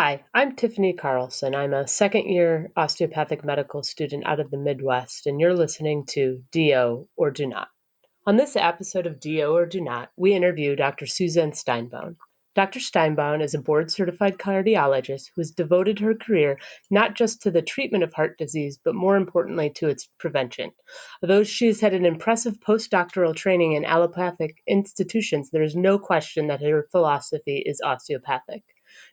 Hi, I'm Tiffany Carlson. I'm a second-year osteopathic medical student out of the Midwest, and you're listening to Do or Do Not. On this episode of Do or Do Not, we interview Dr. Suzanne Steinbaum. Dr. Steinbaum is a board-certified cardiologist who has devoted her career not just to the treatment of heart disease, but more importantly to its prevention. Although she has had an impressive post-doctoral training in allopathic institutions, there is no question that her philosophy is osteopathic.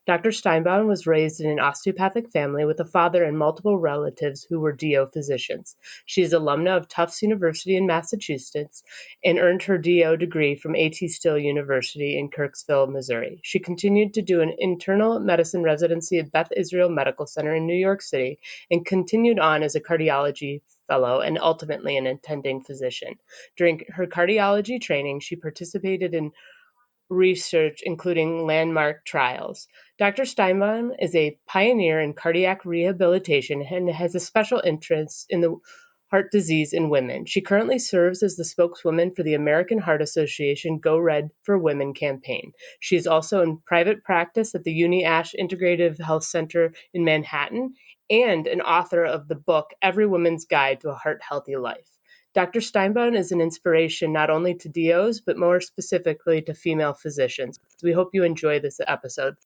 Dr. Steinbaum was raised in an osteopathic family with a father and multiple relatives who were DO physicians. She is alumna of Tufts University in Massachusetts and earned her DO degree from A.T. Still University in Kirksville, Missouri. She continued to do an internal medicine residency at Beth Israel Medical Center in New York City and continued on as a cardiology fellow and ultimately an attending physician. During her cardiology training, she participated in research, including landmark trials. Dr. Steinbaum is a pioneer in cardiac rehabilitation and has a special interest in the heart disease in women. She currently serves as the spokeswoman for the American Heart Association Go Red for Women campaign. She is also in private practice at the UniAsh Integrative Health Center in Manhattan and an author of the book Every Woman's Guide to a Heart Healthy Life. Dr. Steinbaum is an inspiration not only to DOs, but more specifically to female physicians. We hope you enjoy this episode.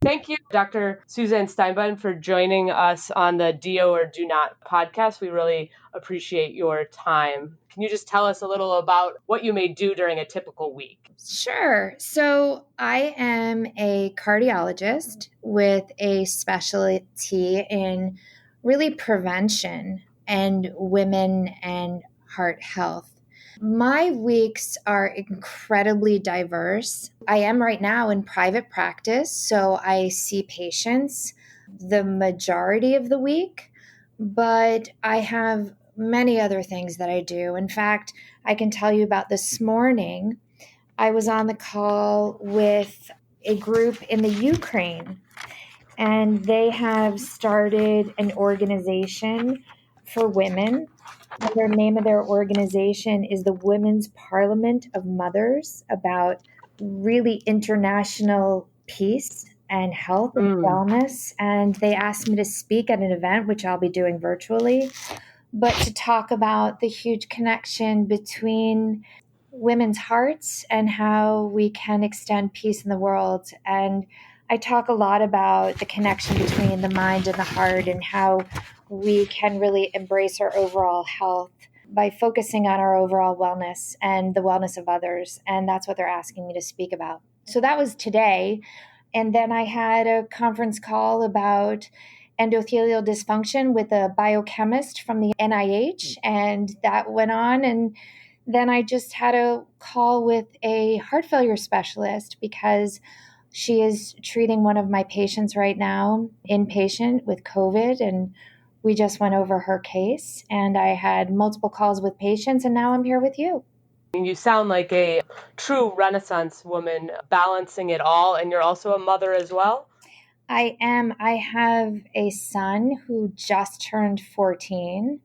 Thank you, Dr. Suzanne Steinbaum, for joining us on the Do or Do Not podcast. We really appreciate your time. Can you just tell us a little about what you may do during a typical week? Sure. So I am a cardiologist with a specialty in really prevention and women and heart health. My weeks are incredibly diverse. I am right now in private practice, so I see patients the majority of the week, but I have many other things that I do. In fact, I can tell you about this morning. I was on the call with a group in the Ukraine, and they have started an organization for women. The name of their organization is the Women's Parliament of Mothers, about really international peace and health and wellness. And they asked me to speak at an event, which I'll be doing virtually, but to talk about the huge connection between women's hearts and how we can extend peace in the world. And I talk a lot about the connection between the mind and the heart and how we can really embrace our overall health by focusing on our overall wellness and the wellness of others. And that's what they're asking me to speak about. So that was today. And then I had a conference call about endothelial dysfunction with a biochemist from the NIH, and that went on. And then I just had a call with a heart failure specialist because she is treating one of my patients right now, inpatient with COVID, and we just went over her case. And I had multiple calls with patients, and now I'm here with you. You sound like a true Renaissance woman, balancing it all, and you're also a mother as well? I am. I have a son who just turned 14.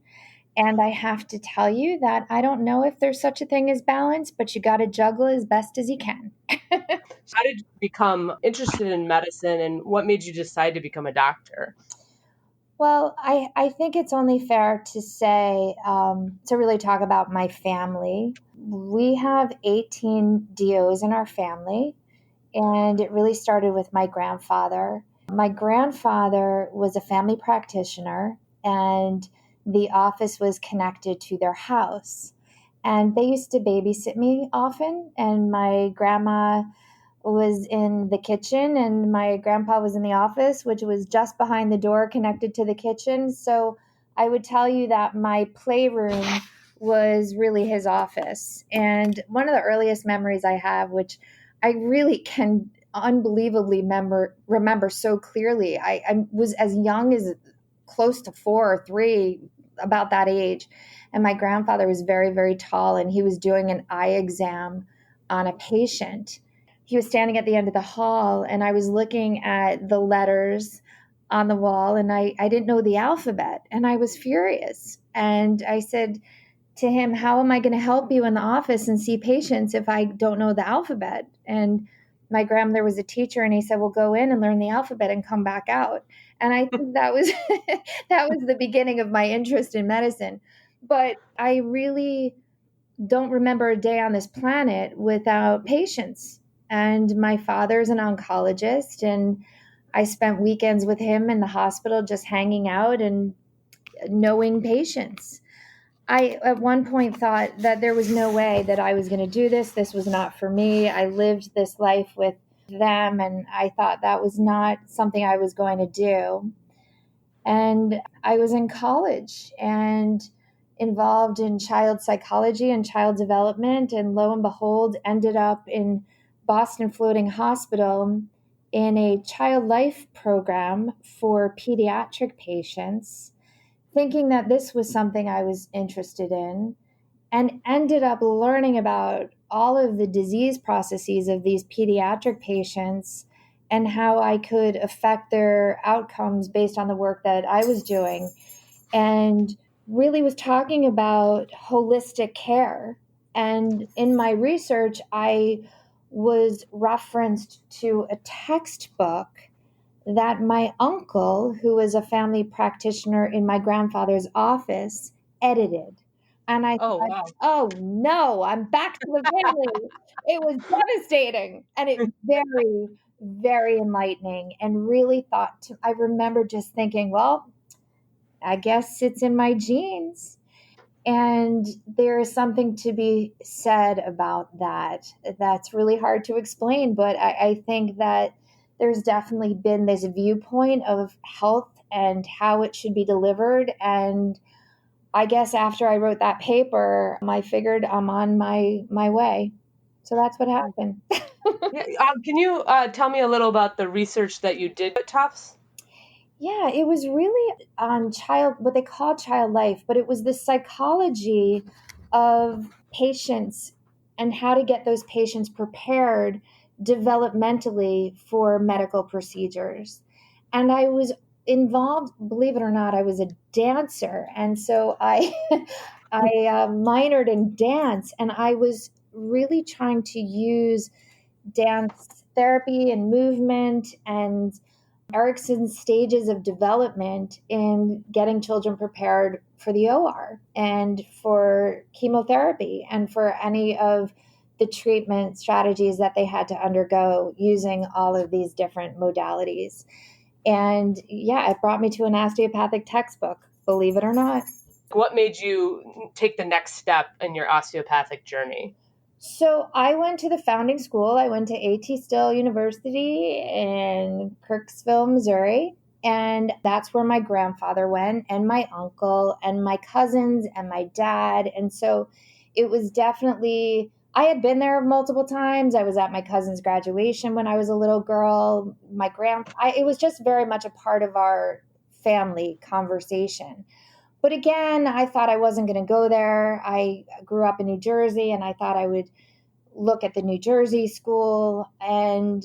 And I have to tell you that I don't know if there's such a thing as balance, but you got to juggle as best as you can. How did you become interested in medicine, and what made you decide to become a doctor? Well, I think it's only fair to say, to really talk about my family. We have 18 DOs in our family, and it really started with my grandfather. My grandfather was a family practitioner, and the office was connected to their house. And they used to babysit me often, and my grandma was in the kitchen and my grandpa was in the office, which was just behind the door connected to the kitchen. So I would tell you that my playroom was really his office. And one of the earliest memories I have, which I really can unbelievably remember so clearly, I was as young as close to 4 or 3, about that age. And my grandfather was very, very tall, and he was doing an eye exam on a patient. He was standing at the end of the hall, and I was looking at the letters on the wall, and I didn't know the alphabet, and I was furious. And I said to him, how am I going to help you in the office and see patients if I don't know the alphabet? And my grandmother was a teacher, and he said, well, go in and learn the alphabet and come back out. And I think that was that was the beginning of my interest in medicine. But I really don't remember a day on this planet without patients. And my father's an oncologist, and I spent weekends with him in the hospital just hanging out and knowing patients. I, at one point, thought that there was no way that I was going to do this. This was not for me. I lived this life with them, and I thought that was not something I was going to do. And I was in college and involved in child psychology and child development, and lo and behold, ended up in Boston Floating Hospital in a child life program for pediatric patients, thinking that this was something I was interested in, and ended up learning about all of the disease processes of these pediatric patients and how I could affect their outcomes based on the work that I was doing. And really was talking about holistic care. And in my research, I was referenced to a textbook that my uncle, who was a family practitioner in my grandfather's office, edited. And I Oh, thought, wow. oh no, I'm back to the family. It was devastating, and it very, very enlightening, and really I remember just thinking, well, I guess it's in my genes. And there is something to be said about that. That's really hard to explain, but I think that there's definitely been this viewpoint of health and how it should be delivered. And I guess after I wrote that paper, I figured I'm on my way. So that's what happened. Yeah, can you tell me a little about the research that you did at Tufts? Yeah, it was really on what they call child life, but it was the psychology of patients and how to get those patients prepared developmentally for medical procedures. And I was involved, believe it or not, I was a dancer. And so I, I minored in dance, and I was really trying to use dance therapy and movement and Erickson's stages of development in getting children prepared for the OR and for chemotherapy and for any of the treatment strategies that they had to undergo using all of these different modalities. And yeah, it brought me to an osteopathic textbook, believe it or not. What made you take the next step in your osteopathic journey? So I went to the founding school. I went to A.T. Still University in Kirksville, Missouri. And that's where my grandfather went, and my uncle, and my cousins, and my dad. And so it was definitely, I had been there multiple times. I was at my cousin's graduation when I was a little girl. It was just very much a part of our family conversation. But again, I thought I wasn't going to go there. I grew up in New Jersey, and I thought I would look at the New Jersey school. And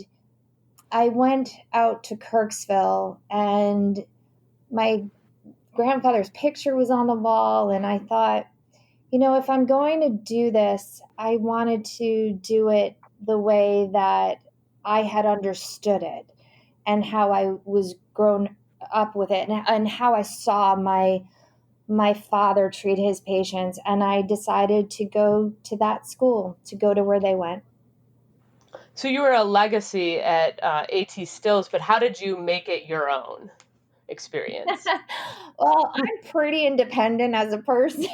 I went out to Kirksville, and my grandfather's picture was on the wall. And I thought, if I'm going to do this, I wanted to do it the way that I had understood it and how I was grown up with it, and how I saw my father treat his patients. And I decided to go to that school, to go to where they went. So you were a legacy at AT Stills, but how did you make it your own experience? Well, I'm pretty independent as a person.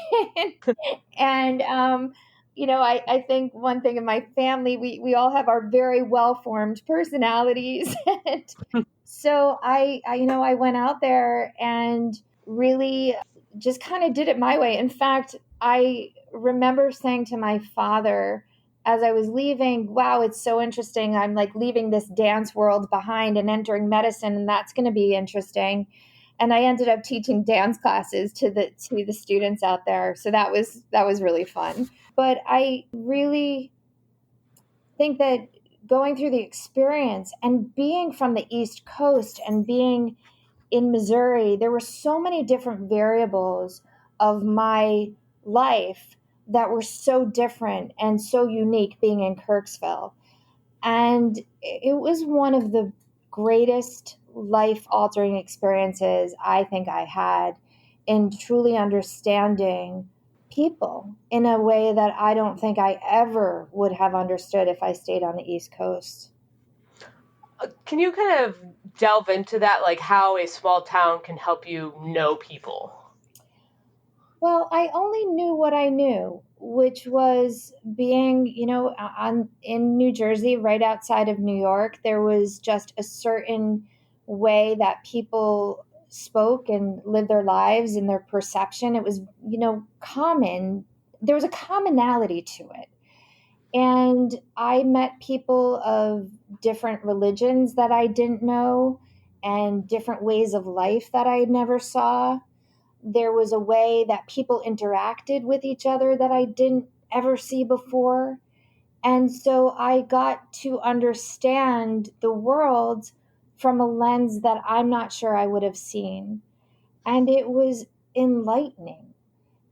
And, I think one thing in my family, we all have our very well-formed personalities. And so I went out there and really just kind of did it my way. In fact, I remember saying to my father as I was leaving, wow, it's so interesting. I'm like leaving this dance world behind and entering medicine, and that's going to be interesting. And I ended up teaching dance classes to the students out there. So that was really fun. But I really think that going through the experience and being from the East Coast and being in Missouri, there were so many different variables of my life that were so different and so unique being in Kirksville. And it was one of the greatest life altering experiences I think I had in truly understanding people in a way that I don't think I ever would have understood if I stayed on the East Coast. Can you kind of delve into that, like how a small town can help you know people? Well, I only knew what I knew, which was being, in New Jersey, right outside of New York, there was just a certain way that people spoke and lived their lives and their perception. It was, common. There was a commonality to it. And I met people of different religions that I didn't know and different ways of life that I never saw. There was a way that people interacted with each other that I didn't ever see before. And so I got to understand the world from a lens that I'm not sure I would have seen. And it was enlightening.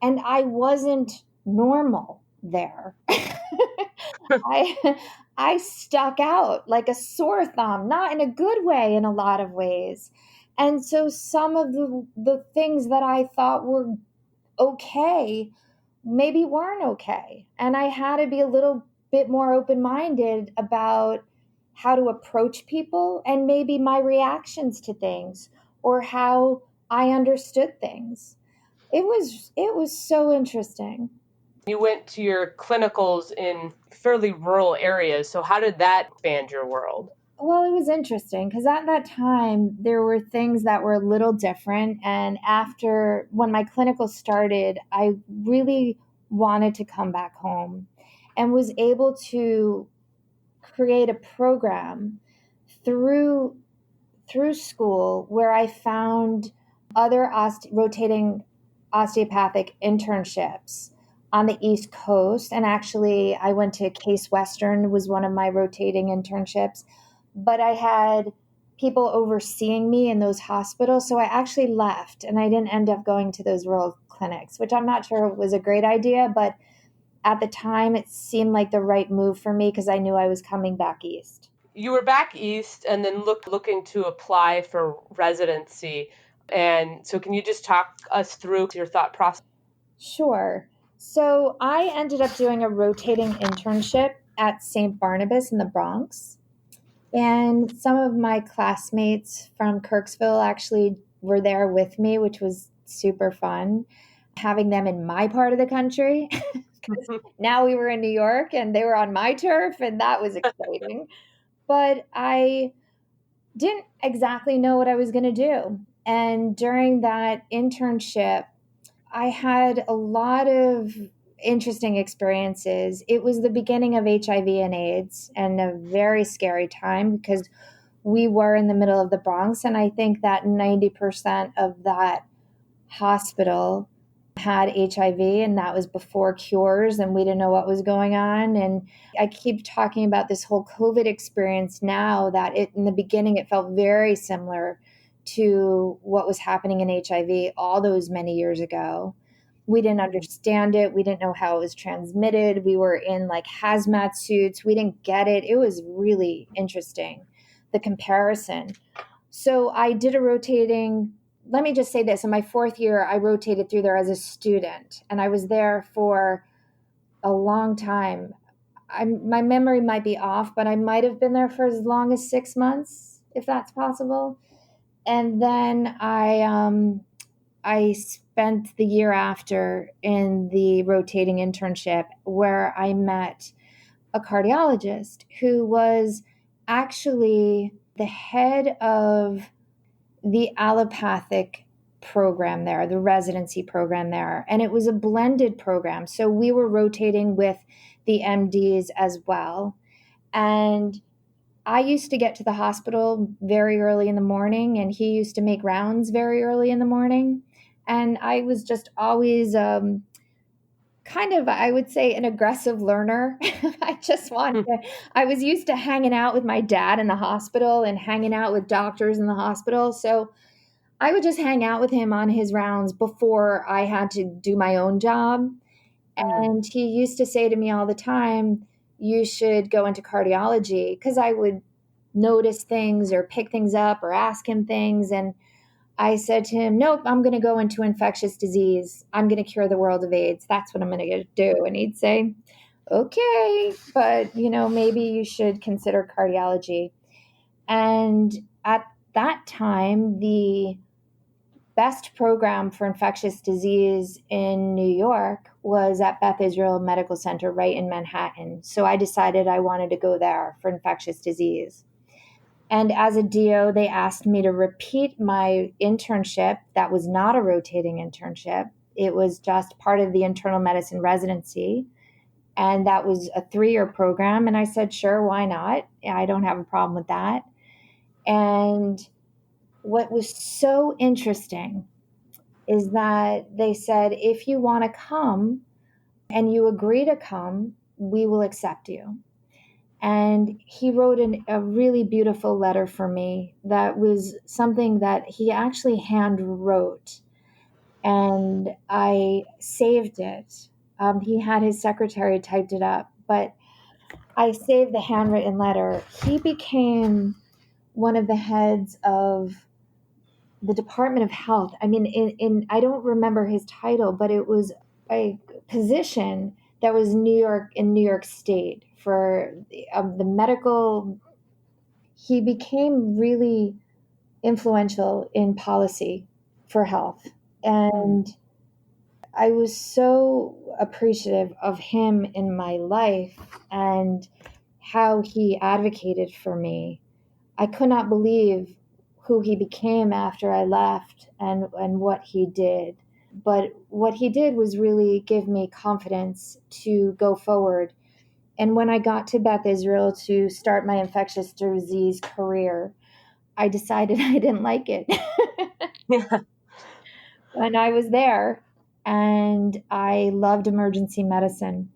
And I wasn't normal there. I I stuck out like a sore thumb, not in a good way in a lot of ways. And so some of the things that I thought were okay maybe weren't okay. And I had to be a little bit more open-minded about how to approach people and maybe my reactions to things or how I understood things. It was so interesting. You went to your clinicals in fairly rural areas, so how did that expand your world? Well, it was interesting because at that time there were things that were a little different. And after when my clinical started, I really wanted to come back home and was able to create a program through school where I found other rotating osteopathic internships on the East Coast. And actually, I went to Case Western was one of my rotating internships, but I had people overseeing me in those hospitals. So I actually left and I didn't end up going to those rural clinics, which I'm not sure was a great idea, but at the time it seemed like the right move for me because I knew I was coming back east. You were back east and then looking to apply for residency. And so can you just talk us through your thought process? Sure. So I ended up doing a rotating internship at St. Barnabas in the Bronx. And some of my classmates from Kirksville actually were there with me, which was super fun having them in my part of the country. Now we were in New York and they were on my turf, and that was exciting. But I didn't exactly know what I was going to do. And during that internship, I had a lot of interesting experiences. It was the beginning of HIV and AIDS and a very scary time because we were in the middle of the Bronx. And I think that 90% of that hospital had HIV, and that was before cures, and we didn't know what was going on. And I keep talking about this whole COVID experience now that in the beginning, it felt very similar to what was happening in HIV all those many years ago. We didn't understand it. We didn't know how it was transmitted. We were in like hazmat suits. We didn't get it. It was really interesting, the comparison. So I did a rotating, let me just say this. In my fourth year, I rotated through there as a student, and I was there for a long time. My memory might be off, but I might have been there for as long as 6 months, if that's possible. And then I spent the year after in the rotating internship where I met a cardiologist who was actually the head of the allopathic program there, the residency program there. And it was a blended program. So we were rotating with the MDs as well. And I used to get to the hospital very early in the morning, and he used to make rounds very early in the morning. And I was just always kind of, I would say, an aggressive learner. I was used to hanging out with my dad in the hospital and hanging out with doctors in the hospital. So I would just hang out with him on his rounds before I had to do my own job. And he used to say to me all the time, you should go into cardiology, because I would notice things or pick things up or ask him things. And I said to him, nope, I'm going to go into infectious disease. I'm going to cure the world of AIDS. That's what I'm going to do. And he'd say, okay, but maybe you should consider cardiology. And at that time, the best program for infectious disease in New York was at Beth Israel Medical Center right in Manhattan. So I decided I wanted to go there for infectious disease. And as a DO, they asked me to repeat my internship. That was not a rotating internship. It was just part of the internal medicine residency. And that was a 3-year program. And I said, sure, why not? I don't have a problem with that. And what was so interesting is that they said, if you want to come and you agree to come, we will accept you. And he wrote a really beautiful letter for me that was something that he actually hand wrote. And I saved it. He had his secretary typed it up, but I saved the handwritten letter. He became one of the heads of the Department of Health. I mean, in I don't remember his title, but it was a position that was in New York State for the medical. He became really influential in policy for health, and I was so appreciative of him in my life and how he advocated for me. I could not believe who he became after I left and what he did. But what he did was really give me confidence to go forward. And when I got to Beth Israel to start my infectious disease career, I decided I didn't like it. Yeah. And I was there, and I loved emergency medicine.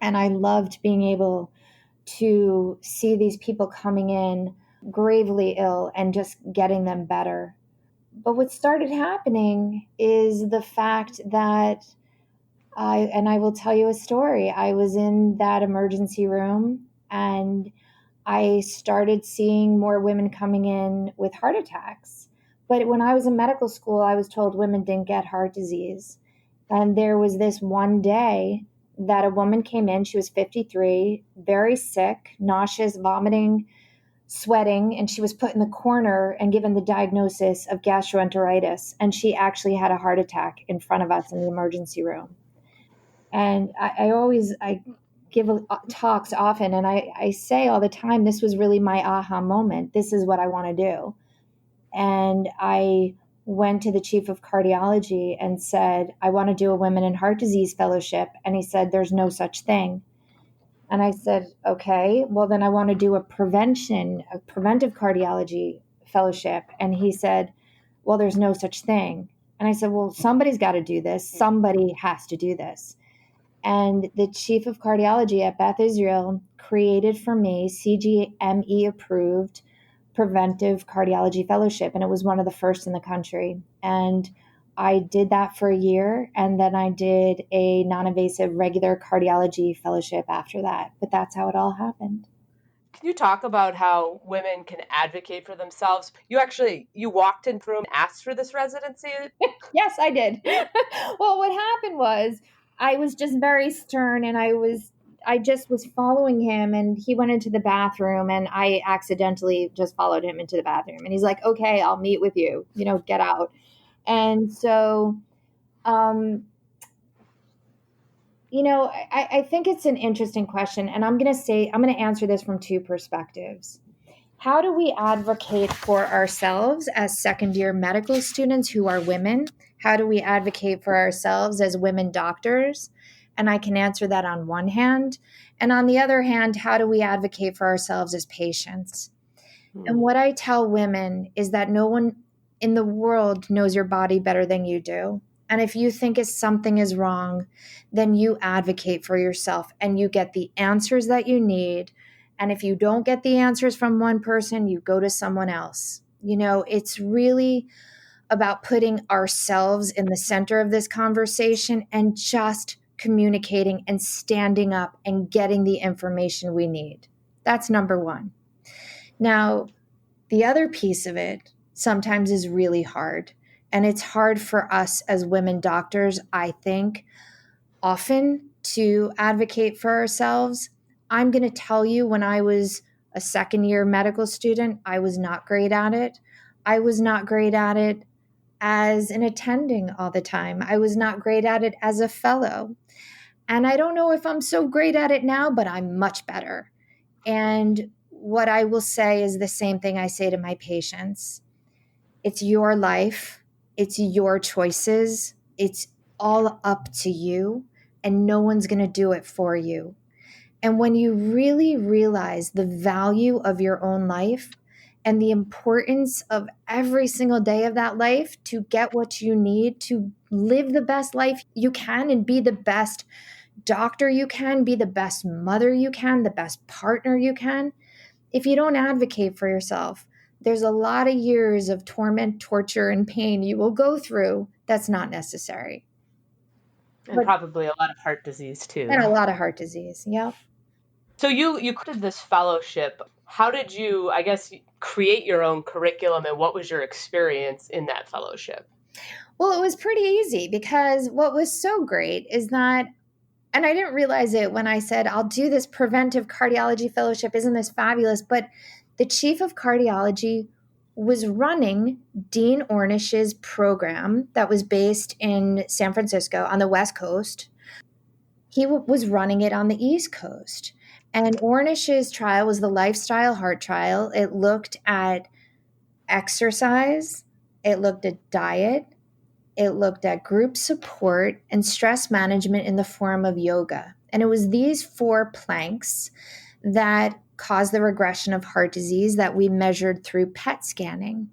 And I loved being able to see these people coming in gravely ill and just getting them better. But what started happening is the fact that I will tell you a story. I was in that emergency room, and I started seeing more women coming in with heart attacks. But when I was in medical school, I was told women didn't get heart disease. And there was this one day that a woman came in. She was 53, very sick, nauseous, vomiting, sweating, and she was put in the corner and given the diagnosis of gastroenteritis. And she actually had a heart attack in front of us in the emergency room. And I give talks often, and I say all the time, this was really my aha moment. This is what I want to do. And I went to the chief of cardiology and said, I want to do a women in heart disease fellowship. And he said, there's no such thing. And I said, okay, well, then I want to do a preventive cardiology fellowship. And he said, well, there's no such thing. And I said, well, somebody's got to do this. Somebody has to do this. And the chief of cardiology at Beth Israel created for me CGME approved preventive cardiology fellowship. And it was one of the first in the country. And I did that for a year. And then I did a non-invasive regular cardiology fellowship after that. But that's how it all happened. Can you talk about how women can advocate for themselves? You walked into a room and asked for this residency? Yes, I did. Well, what happened was I was just very stern, and I just was following him, and he went into the bathroom, and I accidentally just followed him into the bathroom, and he's like, okay, I'll meet with you, get out. And so, I think it's an interesting question, and I'm going to answer this from 2 perspectives. How do we advocate for ourselves as second-year medical students who are women? How do we advocate for ourselves as women doctors? And I can answer that on one hand. And on the other hand, how do we advocate for ourselves as patients? And what I tell women is that no one in the world knows your body better than you do. And if you think something is wrong, then you advocate for yourself and you get the answers that you need. And if you don't get the answers from one person, you go to someone else. It's really about putting ourselves in the center of this conversation and just communicating and standing up and getting the information we need. That's number one. Now, the other piece of it sometimes is really hard. And it's hard for us as women doctors, I think, often to advocate for ourselves. I'm going to tell you, when I was a second year medical student, I was not great at it. I was not great at it as an attending all the time. I was not great at it as a fellow. And I don't know if I'm so great at it now, but I'm much better. And what I will say is the same thing I say to my patients. It's your life. It's your choices. It's all up to you, and no one's going to do it for you. And when you really realize the value of your own life and the importance of every single day of that life to get what you need to live the best life you can and be the best doctor you can, be the best mother you can, the best partner you can, if you don't advocate for yourself, there's a lot of years of torment, torture, and pain you will go through that's not necessary. And probably a lot of heart disease too. And a lot of heart disease. Yep. So you created this fellowship. How did you, I guess, create your own curriculum, and what was your experience in that fellowship? Well, it was pretty easy because what was so great is that, and I didn't realize it when I said, I'll do this preventive cardiology fellowship. Isn't this fabulous? But the chief of cardiology was running Dean Ornish's program that was based in San Francisco on the West Coast. He was running it on the East Coast. And Ornish's trial was the lifestyle heart trial. It looked at exercise, it looked at diet, it looked at group support and stress management in the form of yoga. And it was these 4 planks that caused the regression of heart disease that we measured through PET scanning.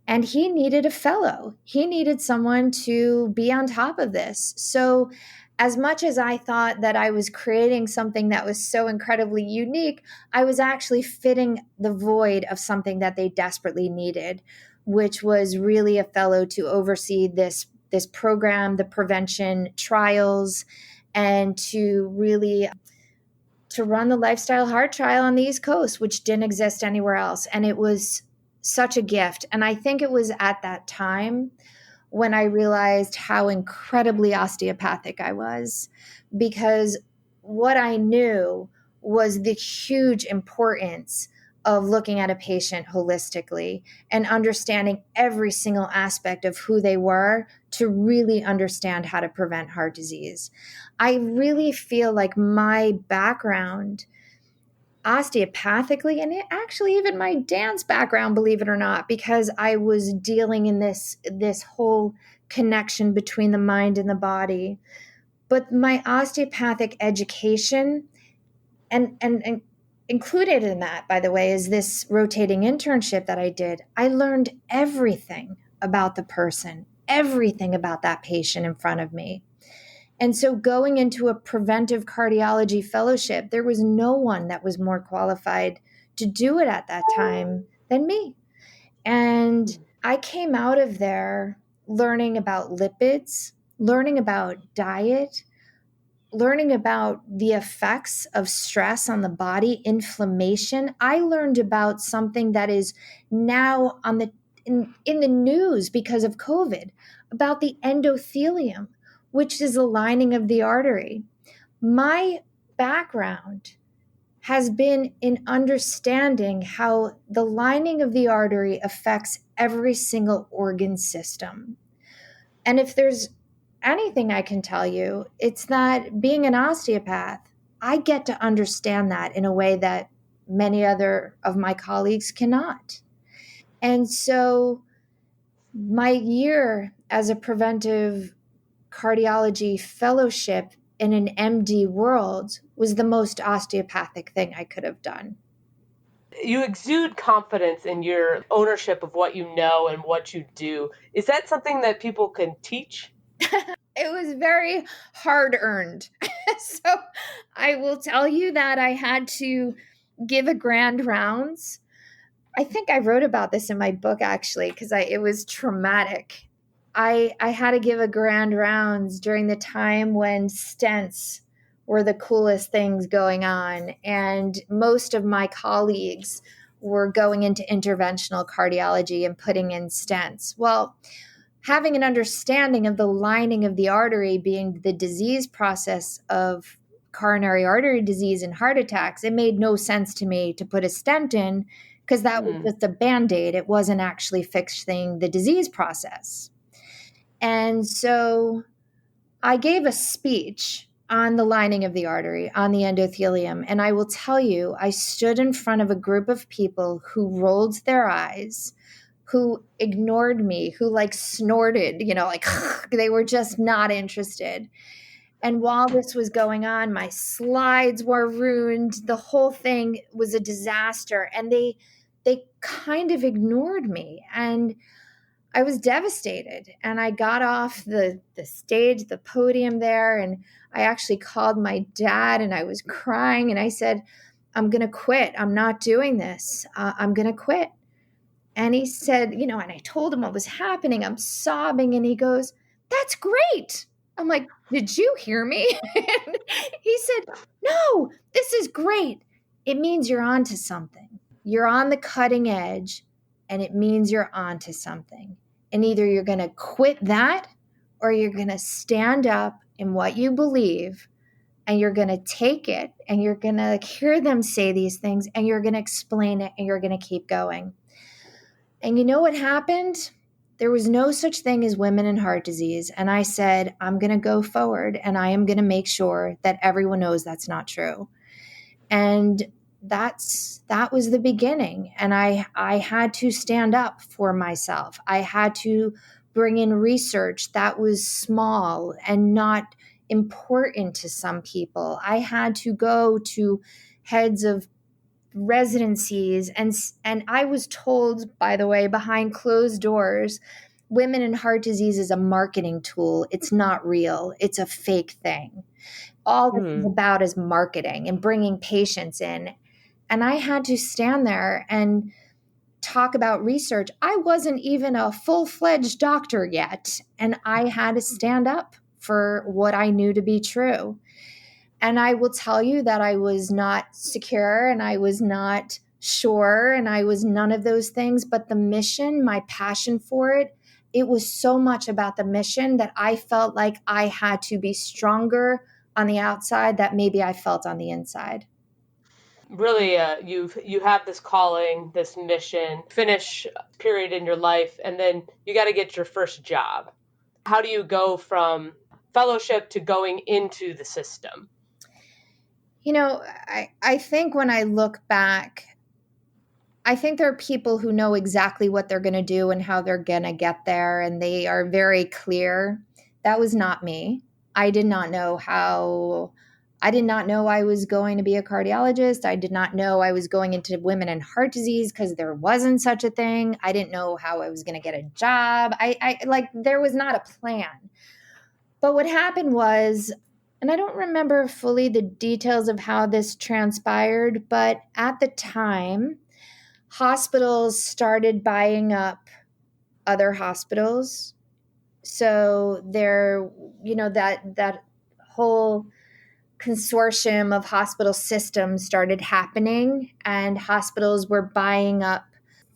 And he needed a fellow. He needed someone to be on top of this. So as much as I thought that I was creating something that was so incredibly unique, I was actually fitting the void of something that they desperately needed, which was really a fellow to oversee this program, the prevention trials, and to really to run the lifestyle heart trial on the East Coast, which didn't exist anywhere else. And it was such a gift. And I think it was at that time when I realized how incredibly osteopathic I was, because what I knew was the huge importance of looking at a patient holistically and understanding every single aspect of who they were to really understand how to prevent heart disease. I really feel like my background osteopathically, and actually even my dance background, believe it or not, because I was dealing in this whole connection between the mind and the body. But my osteopathic education and included in that, by the way, is this rotating internship that I did. I learned everything about the person, everything about that patient in front of me. And so going into a preventive cardiology fellowship, there was no one that was more qualified to do it at that time than me. And I came out of there learning about lipids, learning about diet, learning about the effects of stress on the body, inflammation. I learned about something that is now on in the news because of COVID, about the endothelium, which is the lining of the artery. My background has been in understanding how the lining of the artery affects every single organ system. And if there's anything I can tell you, it's that being an osteopath, I get to understand that in a way that many other of my colleagues cannot. And so my year as a preventive cardiology fellowship in an MD world was the most osteopathic thing I could have done. You exude confidence in your ownership of what you know and what you do. Is that something that people can teach? It was very hard earned. So I will tell you that I had to give a grand rounds. I think I wrote about this in my book, actually, because it was traumatic. I had to give a grand rounds during the time when stents were the coolest things going on. And most of my colleagues were going into interventional cardiology and putting in stents. Well, having an understanding of the lining of the artery being the disease process of coronary artery disease and heart attacks, it made no sense to me to put a stent in because that was just a band-aid. It wasn't actually fixing the disease process. And so I gave a speech on the lining of the artery, on the endothelium. And I will tell you, I stood in front of a group of people who rolled their eyes, who ignored me, who like snorted, like they were just not interested. And while this was going on, my slides were ruined. The whole thing was a disaster. And they kind of ignored me. And I was devastated. And I got off the stage, the podium there, and I actually called my dad and I was crying. And I said, I'm going to quit. I'm not doing this. I'm going to quit. And he said, and I told him what was happening. I'm sobbing. And he goes, that's great. I'm like, did you hear me? And he said, no, this is great. It means you're onto something. You're on the cutting edge, and it means you're onto something. And either you're going to quit that or you're going to stand up in what you believe and you're going to take it and you're going to hear them say these things and you're going to explain it and you're going to keep going. And you know what happened? There was no such thing as women in heart disease. And I said, I'm going to go forward and I am going to make sure that everyone knows that's not true. And that was the beginning. And I had to stand up for myself. I had to bring in research that was small and not important to some people. I had to go to heads of residencies and I was told, by the way, behind closed doors, women in heart disease is a marketing tool. It's not real. It's a fake thing. All this is about is marketing and bringing patients in. And I had to stand there and talk about research. I wasn't even a full-fledged doctor yet, and I had to stand up for what I knew to be true. And I will tell you that I was not secure and I was not sure and I was none of those things. But the mission, my passion for it, it was so much about the mission that I felt like I had to be stronger on the outside that maybe I felt on the inside. Really, you have this calling, this mission, finish period in your life, and then you got to get your first job. How do you go from fellowship to going into the system? I think when I look back, I think there are people who know exactly what they're going to do and how they're going to get there, and they are very clear. That was not me. I did not know I was going to be a cardiologist. I did not know I was going into women and heart disease because there wasn't such a thing. I didn't know how I was going to get a job. I like, there was not a plan. But what happened was, and I don't remember fully the details of how this transpired, but at the time, hospitals started buying up other hospitals. So there, that whole consortium of hospital systems started happening, and hospitals were buying up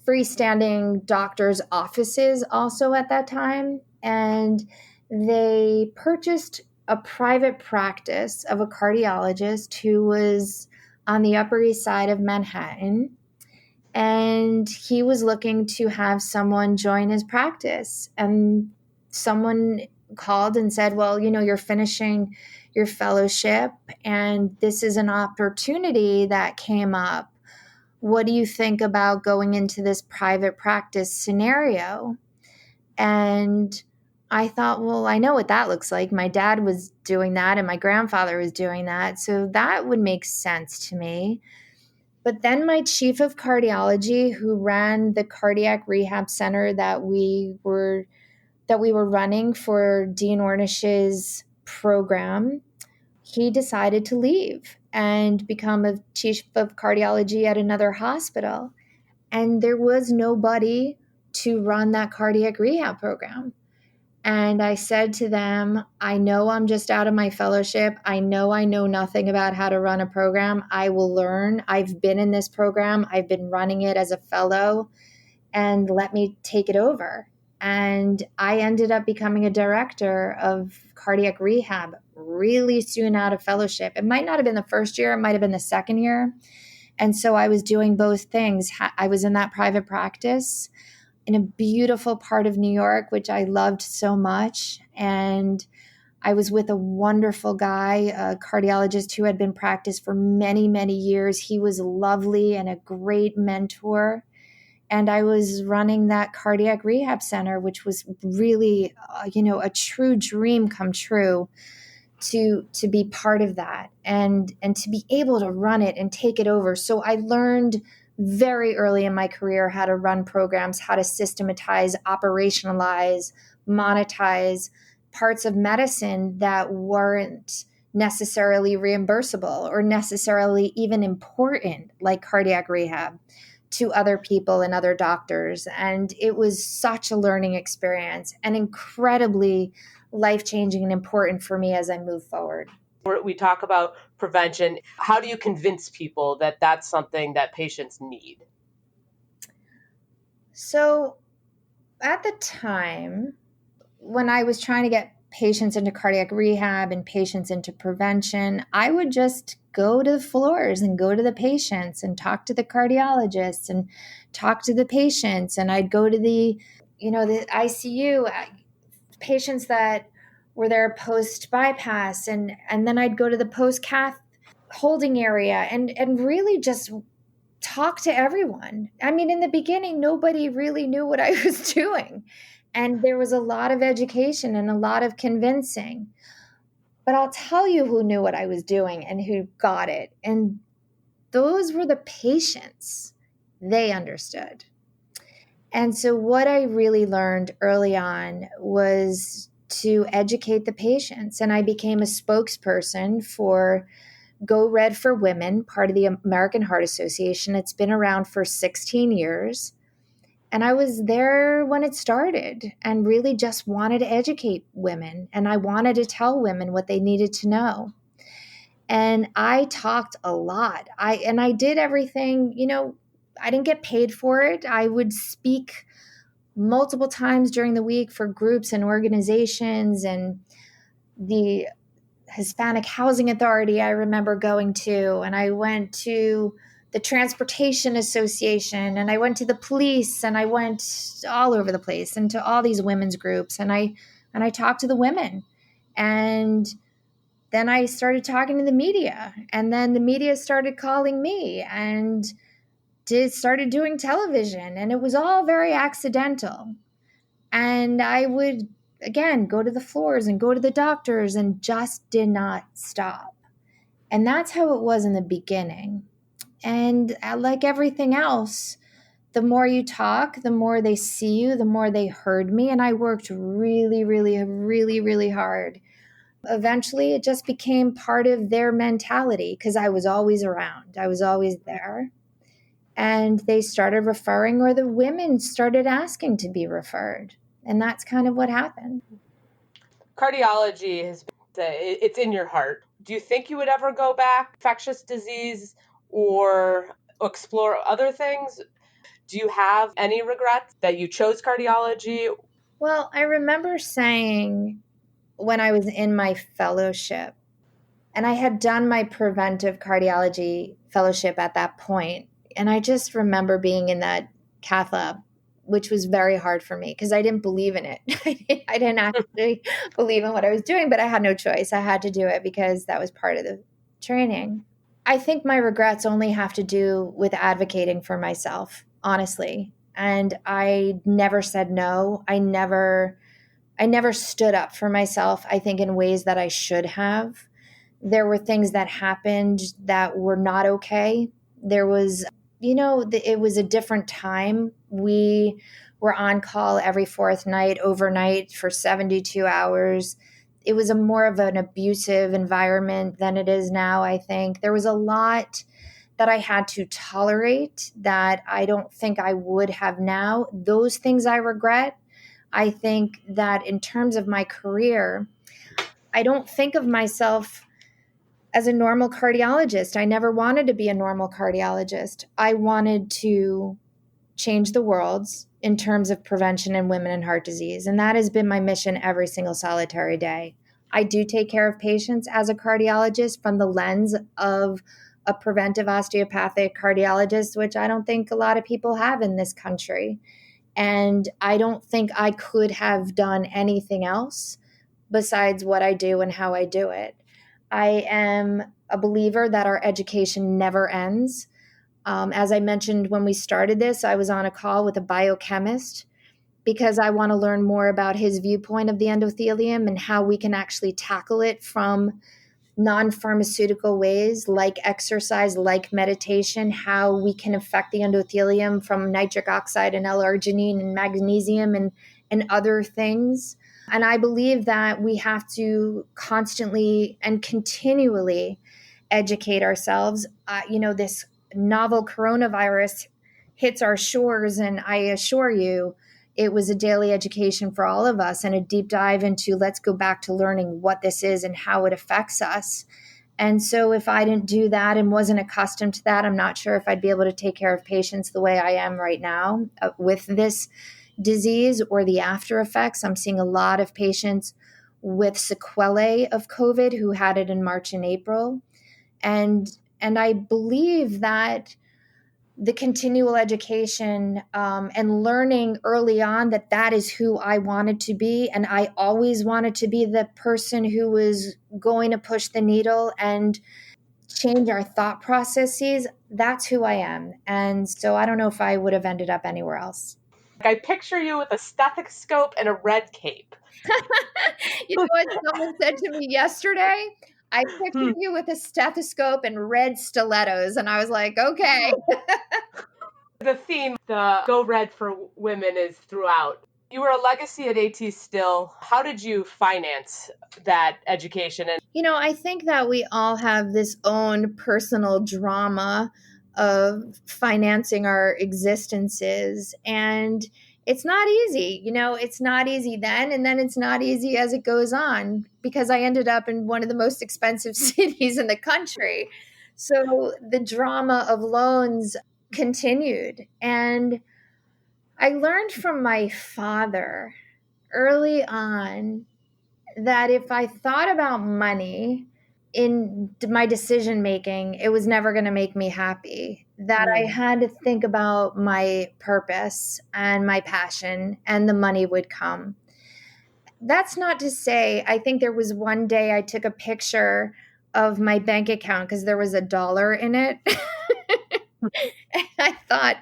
freestanding doctors' offices also at that time. And they purchased a private practice of a cardiologist who was on the Upper East Side of Manhattan. And he was looking to have someone join his practice. And someone called and said, well, you're finishing your fellowship and this is an opportunity that came up. What do you think about going into this private practice scenario? And I thought, well, I know what that looks like. My dad was doing that and my grandfather was doing that. So that would make sense to me. But then my chief of cardiology, who ran the cardiac rehab center that we were running for Dean Ornish's program, he decided to leave and become a chief of cardiology at another hospital. And there was nobody to run that cardiac rehab program. And I said to them, I know I'm just out of my fellowship. I know nothing about how to run a program. I will learn. I've been in this program. I've been running it as a fellow, and let me take it over. And I ended up becoming a director of cardiac rehab really soon out of fellowship. It might not have been the first year, it might have been the second year. And so I was doing both things. I was in that private practice in a beautiful part of New York, which I loved so much. And I was with a wonderful guy, a cardiologist who had been practiced for many, many years. He was lovely and a great mentor. And I was running that cardiac rehab center, which was really, a true dream come true to be part of that and to be able to run it and take it over. So I learned very early in my career how to run programs, how to systematize, operationalize, monetize parts of medicine that weren't necessarily reimbursable or necessarily even important, like cardiac rehab, to other people and other doctors. And it was such a learning experience and incredibly life-changing and important for me as I move forward. We talk about prevention. How do you convince people that that's something that patients need? So at the time, when I was trying to get patients into cardiac rehab and patients into prevention, I would just go to the floors and go to the patients and talk to the cardiologists and talk to the patients. And I'd go to the ICU patients that were there post bypass, and then I'd go to the post cath holding area and really just talk to everyone. I mean, in the beginning, nobody really knew what I was doing. And there was a lot of education and a lot of convincing. But I'll tell you who knew what I was doing and who got it. And those were the patients. They understood. And so what I really learned early on was to educate the patients. And I became a spokesperson for Go Red for Women, part of the American Heart Association. It's been around for 16 years. And I was there when it started and really just wanted to educate women. And I wanted to tell women what they needed to know. And I talked a lot. I did everything, I didn't get paid for it. I would speak multiple times during the week for groups and organizations, and the Hispanic Housing Authority I remember going to, and I went to the Transportation Association, and I went to the police, and I went all over the place and to all these women's groups, and I talked to the women. And then I started talking to the media, and then the media started calling me and started doing television, and it was all very accidental. And I would, again, go to the floors and go to the doctors and just did not stop. And that's how it was in the beginning. And like everything else, the more you talk, the more they see you, the more they heard me. And I worked really, really, really, really hard. Eventually, it just became part of their mentality because I was always around. I was always there. And they started referring, or the women started asking to be referred. And that's kind of what happened. Cardiology has been, it's in your heart. Do you think you would ever go back, infectious disease, or explore other things? Do you have any regrets that you chose cardiology? Well, I remember saying when I was in my fellowship, and I had done my preventive cardiology fellowship at that point, and I just remember being in that cath lab, which was very hard for me because I didn't believe in it. I didn't actually believe in what I was doing, but I had no choice. I had to do it because that was part of the training. I think my regrets only have to do with advocating for myself, honestly. And I never said no. I never stood up for myself, I think, in ways that I should have. There were things that happened that were not okay. There was, it was a different time. We were on call every fourth night, overnight for 72 hours. It was a more of an abusive environment than it is now, I think. There was a lot that I had to tolerate that I don't think I would have now. Those things I regret. I think that in terms of my career, I don't think of myself as a normal cardiologist. I never wanted to be a normal cardiologist. I wanted to change the world in terms of prevention in women and heart disease. And that has been my mission every single solitary day. I do take care of patients as a cardiologist from the lens of a preventive osteopathic cardiologist, which I don't think a lot of people have in this country. And I don't think I could have done anything else besides what I do and how I do it. I am a believer that our education never ends. As I mentioned when we started this, I was on a call with a biochemist because I want to learn more about his viewpoint of the endothelium and how we can actually tackle it from non-pharmaceutical ways like exercise, like meditation, how we can affect the endothelium from nitric oxide and L-arginine and magnesium and other things. And I believe that we have to constantly and continually educate ourselves. This novel coronavirus hits our shores, and I assure you, it was a daily education for all of us and a deep dive into let's go back to learning what this is and how it affects us. And so if I didn't do that and wasn't accustomed to that, I'm not sure if I'd be able to take care of patients the way I am right now with this disease or the after effects. I'm seeing a lot of patients with sequelae of COVID who had it in March and April. And I believe that the continual education and learning early on that is who I wanted to be. And I always wanted to be the person who was going to push the needle and change our thought processes. That's who I am. And so I don't know if I would have ended up anywhere else. I picture you with a stethoscope and a red cape. You know what someone said to me yesterday? I pictured you with a stethoscope and red stilettos. And I was like, okay. The theme, the Go Red for Women, is throughout. You were a legacy at AT Still. How did you finance that education? And I think that we all have this own personal drama of financing our existences. And it's not easy. It's not easy then. And then it's not easy as it goes on because I ended up in one of the most expensive cities in the country. So the drama of loans continued. And I learned from my father early on that if I thought about money in my decision making, it was never going to make me happy. That I had to think about my purpose and my passion, and the money would come. That's not to say, I think there was one day I took a picture of my bank account because there was $1 in it. And I thought,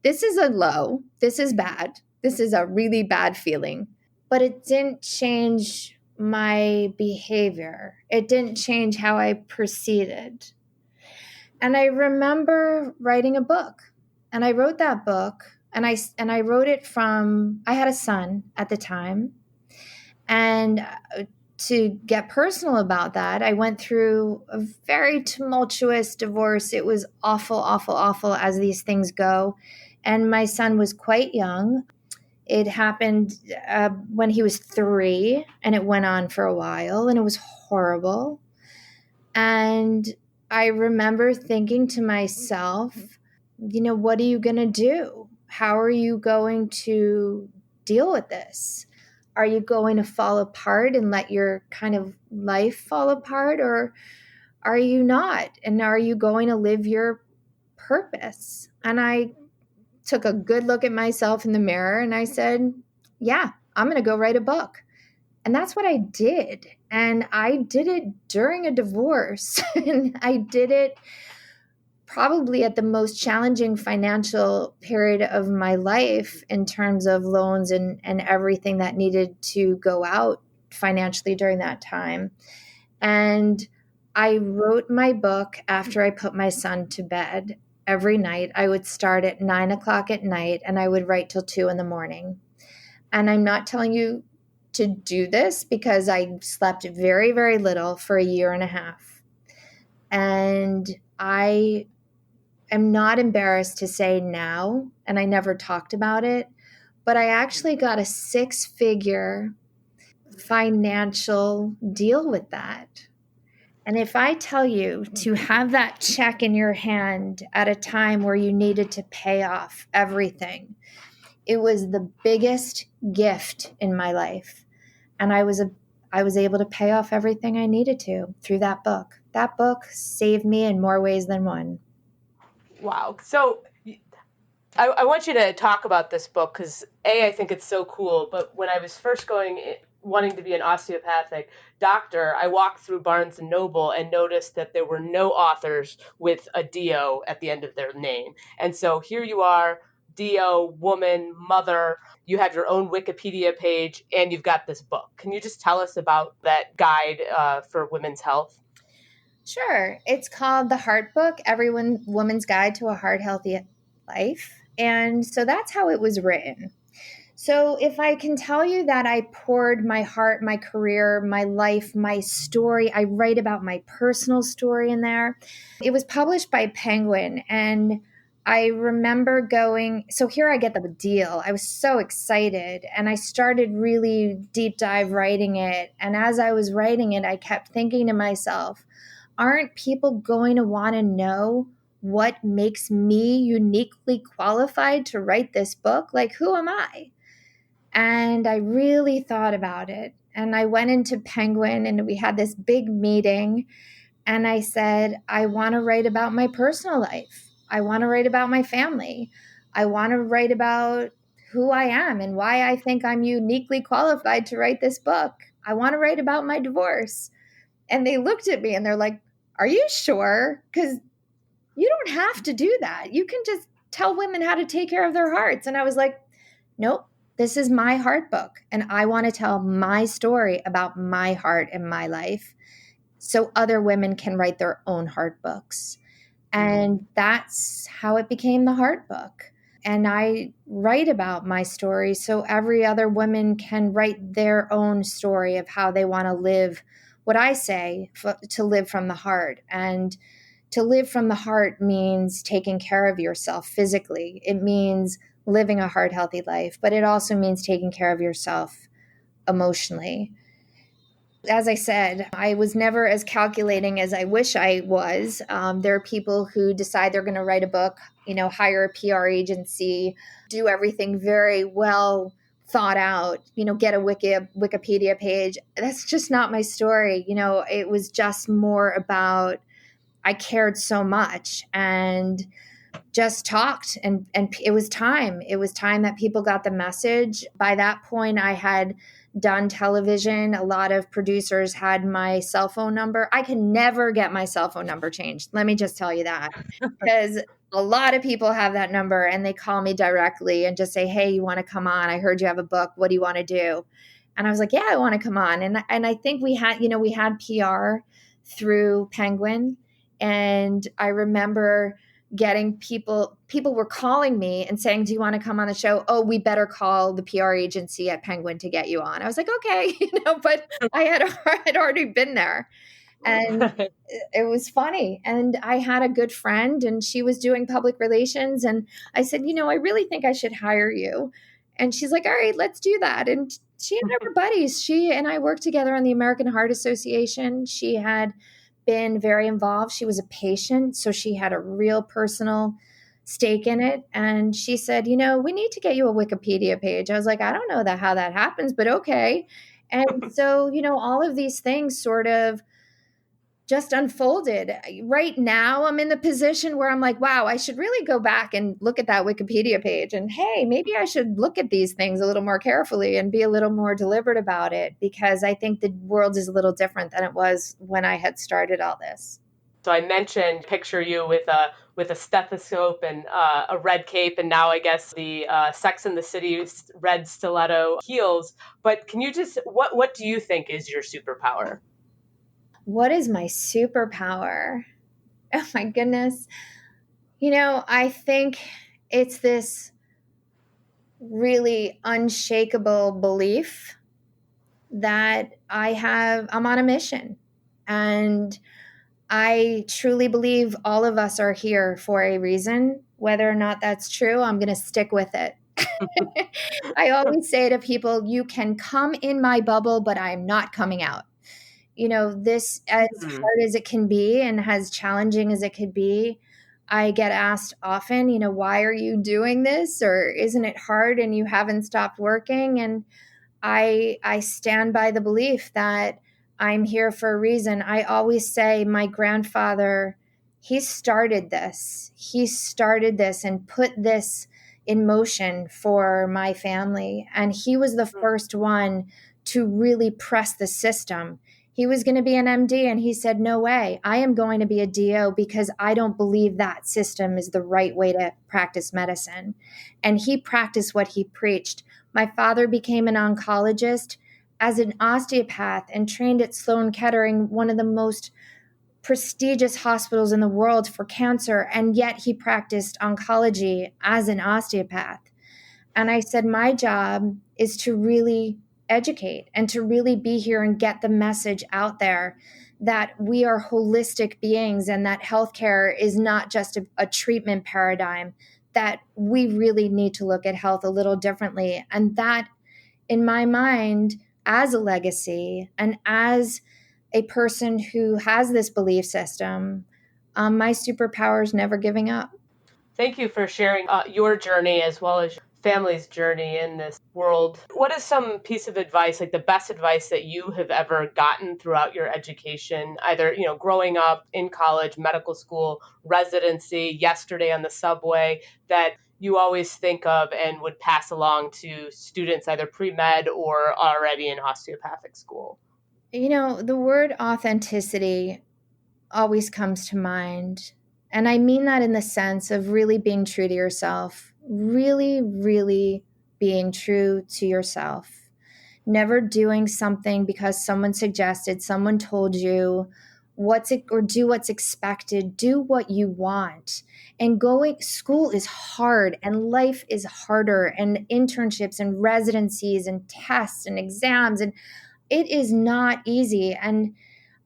this is a low. This is bad. This is a really bad feeling. But it didn't change my behavior. It didn't change how I proceeded. And I remember writing a book. And I wrote that book and I wrote it from I had a son at the time. And to get personal about that, I went through a very tumultuous divorce. It was awful, awful, awful as these things go. And my son was quite young. It happened when he was 3, and it went on for a while, and it was horrible. And I remember thinking to myself, what are you going to do? How are you going to deal with this? Are you going to fall apart and let your kind of life fall apart, or are you not? And are you going to live your purpose? And I took a good look at myself in the mirror and I said, yeah, I'm going to go write a book. And that's what I did. And I did it during a divorce. And I did it probably at the most challenging financial period of my life in terms of loans and everything that needed to go out financially during that time. And I wrote my book after I put my son to bed. Every night I would start at 9:00 at night and I would write till 2 a.m. And I'm not telling you to do this because I slept very, very little for a year and a half. And I'm not embarrassed to say now, and I never talked about it, but I actually got a 6-figure financial deal with that. And if I tell you to have that check in your hand at a time where you needed to pay off everything, it was the biggest gift in my life. And I was able to pay off everything I needed to through that book. That book saved me in more ways than one. Wow. So I want you to talk about this book because I think it's so cool. But when I was first wanting to be an osteopathic doctor, I walked through Barnes and Noble and noticed that there were no authors with a DO at the end of their name. And so here you are, DO, woman, mother. You have your own Wikipedia page, and you've got this book. Can you just tell us about that guide for women's health? Sure. It's called The Heart Book, Woman's Guide to a Heart Healthy Life. And so that's how it was written. So if I can tell you that I poured my heart, my career, my life, my story, I write about my personal story in there. It was published by Penguin, and I remember going, so here I get the deal. I was so excited, and I started really deep dive writing it. And as I was writing it, I kept thinking to myself, aren't people going to want to know what makes me uniquely qualified to write this book? Like, who am I? And I really thought about it. And I went into Penguin and we had this big meeting. And I said, I want to write about my personal life. I want to write about my family. I want to write about who I am and why I think I'm uniquely qualified to write this book. I want to write about my divorce. And they looked at me and they're like, are you sure? Because you don't have to do that. You can just tell women how to take care of their hearts. And I was like, nope. This is my heart book, and I want to tell my story about my heart and my life so other women can write their own heart books. And that's how it became the Heart Book. And I write about my story so every other woman can write their own story of how they want to live what I say, to live from the heart. And to live from the heart means taking care of yourself physically. It means living a heart healthy life, but it also means taking care of yourself emotionally. As I said, I was never as calculating as I wish I was. There are people who decide they're going to write a book, hire a PR agency, do everything very well thought out, get a Wikipedia page. That's just not my story. It was just more about I cared so much and just talked and it was time. It was time that people got the message. By that point, I had done television. A lot of producers had my cell phone number. I can never get my cell phone number changed. Let me just tell you that, because a lot of people have that number and they call me directly and just say, hey, you want to come on? I heard you have a book. What do you want to do? And I was like, yeah, I want to come on. And I think we had PR through Penguin. And I remember getting people were calling me and saying, do you want to come on the show? Oh, we better call the PR agency at Penguin to get you on. I was like, okay, but I had already been there. And it was funny. And I had a good friend and she was doing public relations. And I said, I really think I should hire you. And she's like, all right, let's do that. And she and I were buddies. She and I worked together on the American Heart Association. She had been very involved. She was a patient, so she had a real personal stake in it. And she said, we need to get you a Wikipedia page. I was like, I don't know how that happens, but okay. And so, all of these things sort of just unfolded. Right now, I'm in the position where I'm like, wow, I should really go back and look at that Wikipedia page. And hey, maybe I should look at these things a little more carefully and be a little more deliberate about it, because I think the world is a little different than it was when I had started all this. So I mentioned picture you with a stethoscope and a red cape, and now I guess the Sex and the City red stiletto heels. But can you just what do you think is your superpower? What is my superpower? Oh my goodness. I think it's this really unshakable belief that I'm on a mission. And I truly believe all of us are here for a reason. Whether or not that's true, I'm going to stick with it. I always say to people, you can come in my bubble, but I'm not coming out. This, as hard as it can be and as challenging as it could be, I get asked often, why are you doing this? Or isn't it hard and you haven't stopped working? And I stand by the belief that I'm here for a reason. I always say my grandfather, he started this. He started this and put this in motion for my family. And he was the first one to really press the system. He was going to be an MD and he said, no way, I am going to be a DO because I don't believe that system is the right way to practice medicine. And he practiced what he preached. My father became an oncologist as an osteopath and trained at Sloan Kettering, one of the most prestigious hospitals in the world for cancer. And yet he practiced oncology as an osteopath. And I said, my job is to really educate and to really be here and get the message out there that we are holistic beings and that healthcare is not just a treatment paradigm, that we really need to look at health a little differently. And that, in my mind, as a legacy and as a person who has this belief system, my superpower is never giving up. Thank you for sharing your journey as well as your family's journey in this world. What is some piece of advice, like the best advice that you have ever gotten throughout your education, either, growing up in college, medical school, residency, yesterday on the subway, that you always think of and would pass along to students either pre-med or already in osteopathic school? The word authenticity always comes to mind. And I mean that in the sense of really being true to yourself, really, really being true to yourself. Never doing something because someone suggested, someone told you or do what's expected, do what you want. And school is hard and life is harder, and internships and residencies and tests and exams, and it is not easy. And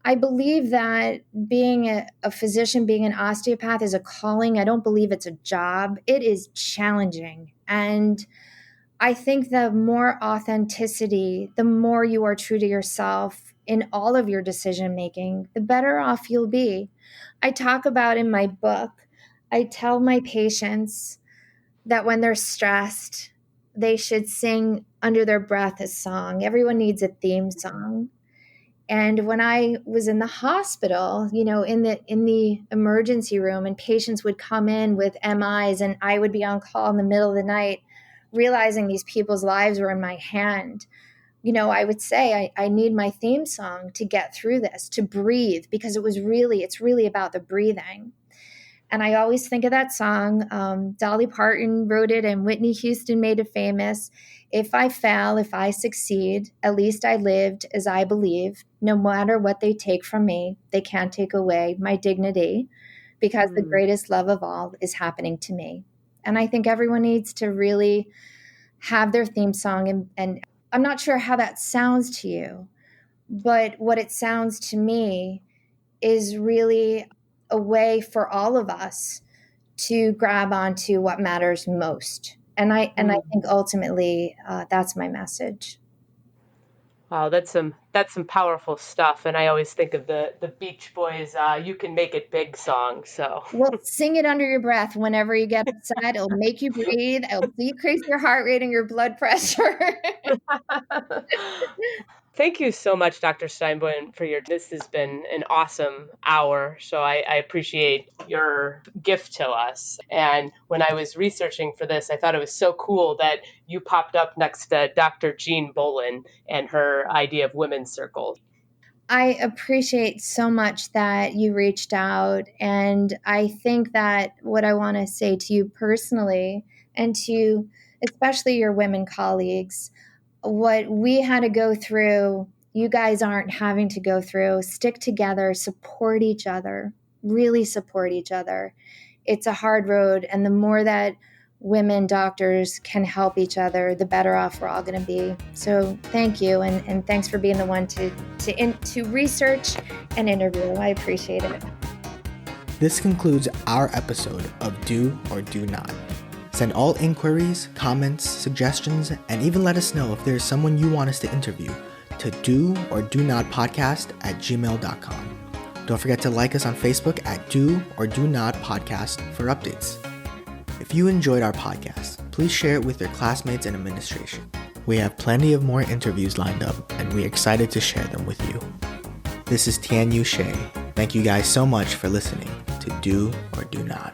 I believe that being a physician, being an osteopath is a calling. I don't believe it's a job. It is challenging. And I think the more authenticity, the more you are true to yourself in all of your decision making, the better off you'll be. I talk about in my book, I tell my patients that when they're stressed, they should sing under their breath a song. Everyone needs a theme song. And when I was in the hospital, in the emergency room, and patients would come in with MIs, and I would be on call in the middle of the night, realizing these people's lives were in my hand, I would say, I need my theme song to get through this, to breathe, because it's really about the breathing. And I always think of that song. Dolly Parton wrote it and Whitney Houston made it famous. If I fail, if I succeed, at least I lived as I believe. No matter what they take from me, they can't take away my dignity, because the greatest love of all is happening to me. And I think everyone needs to really have their theme song. And I'm not sure how that sounds to you, but what it sounds to me is really a way for all of us to grab onto what matters most. And I think ultimately that's my message. Wow, that's some powerful stuff. And I always think of the Beach Boys "You Can Make It Big" song. So well, sing it under your breath whenever you get upset. It'll make you breathe. It'll decrease your heart rate and your blood pressure. Thank you so much, Dr. Steinbaum, for this has been an awesome hour. So I appreciate your gift to us. And when I was researching for this, I thought it was so cool that you popped up next to Dr. Jean Bolin and her idea of women's circles. I appreciate so much that you reached out. And I think that what I want to say to you personally, and to especially your women colleagues, what we had to go through, you guys aren't having to go through. Stick together, support each other, really support each other. It's a hard road. And the more that women doctors can help each other, the better off we're all going to be. So thank you. And thanks for being the one to research and interview. I appreciate it. This concludes our episode of Do or Do Not. Send all inquiries, comments, suggestions, and even let us know if there's someone you want us to interview to doordonotpodcast@gmail.com. Don't forget to like us on Facebook at Do or Do Not Podcast for updates. If you enjoyed our podcast, please share it with your classmates and administration. We have plenty of more interviews lined up, and we're excited to share them with you. This is Tian Yu Shea. Thank you guys so much for listening to Do or Do Not.